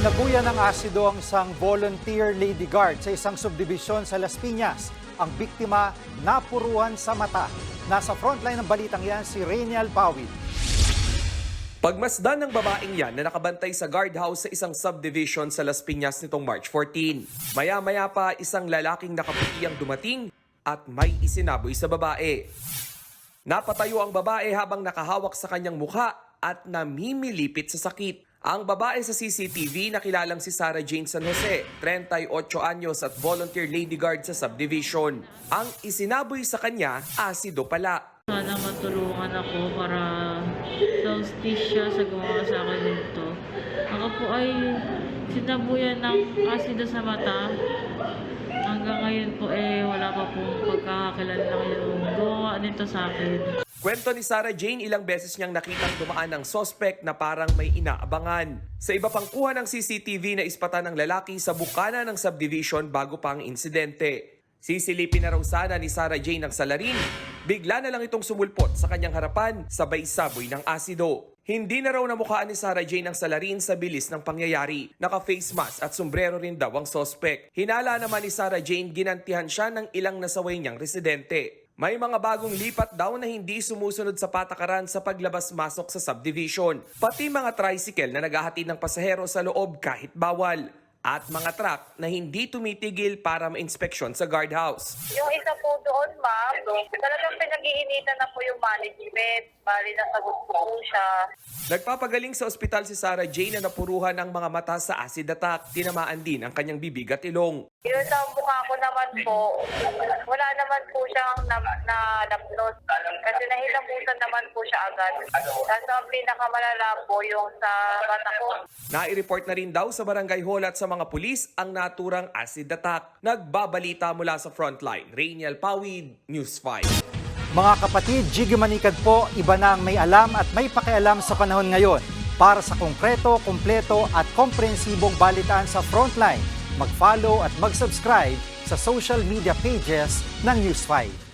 Sinabuyan ng asido ang isang volunteer lady guard sa isang subdivision sa Las Piñas. Ang biktima napuruhan sa mata. Nasa frontline ng balitang yan si Rainiel Pawid. Pagmasdan ng babaeng yan na nakabantay sa guardhouse sa isang subdivision sa Las Piñas nitong March 14. Maya-maya pa isang lalaking nakaputi ang dumating at may isinaboy sa babae. Napatayo ang babae habang nakahawak sa kanyang mukha at namimilipit sa sakit. Ang babae sa CCTV nakilalang si Sarah Jane San Jose, 38 anyos at volunteer lady guard sa subdivision. Ang isinaboy sa kanya, asido pala. Sana matulungan ako para sa hustisya sa gumawa sa akin nito. Ako po ay sinabuyan ng asido sa mata. Hanggang ngayon po wala pa pong pagkakakilala yung gumawa nito sa akin. Kwento ni Sarah Jane, ilang beses niyang nakitang dumaan ng sospek na parang may inaabangan. Sa iba pang kuha ng CCTV na ispatan ng lalaki sa bukana ng subdivision bago pa ang insidente. Sisilipin na raw sana ni Sarah Jane ang salarin. Bigla na lang itong sumulpot sa kanyang harapan, sabay saboy ng asido. Hindi na raw namukhaan ni Sarah Jane ang salarin sa bilis ng pangyayari. Naka-face mask at sombrero rin daw ang sospek. Hinala naman ni Sarah Jane, ginantihan siya ng ilang nasaway niyang residente. May mga bagong lipat daw na hindi sumusunod sa patakaran sa paglabas-masok sa subdivision. Pati mga tricycle na naghahatid ng pasahero sa loob kahit bawal. At mga truck na hindi tumitigil para ma-inspeksyon sa guardhouse. Yung isa po doon, ma'am, talagang pinag-iinitan na po yung management. Bali na sagot po siya. Nagpapagaling sa ospital si Sarah Jane na napuruhan ng mga mata sa acid attack. Tinamaan din ang kanyang bibig at ilong. Yung sa mukha ko naman po, wala naman po siyang napnos. Kasi nahilamusan naman po siya agad. Kaso ang pinakamalala po yung sa mata ko. Nai-report na rin daw sa barangay hall at sa mga pulis ang naturang acid attack. Nagbabalita mula sa frontline. Rainiel Pawid, News 5. Mga kapatid, Jiggy Manikad po, iba na ang may alam at may pakialam sa panahon ngayon. Para sa konkreto, kumpleto at komprehensibong balitaan sa Frontline, mag-follow at mag-subscribe sa social media pages ng News 5.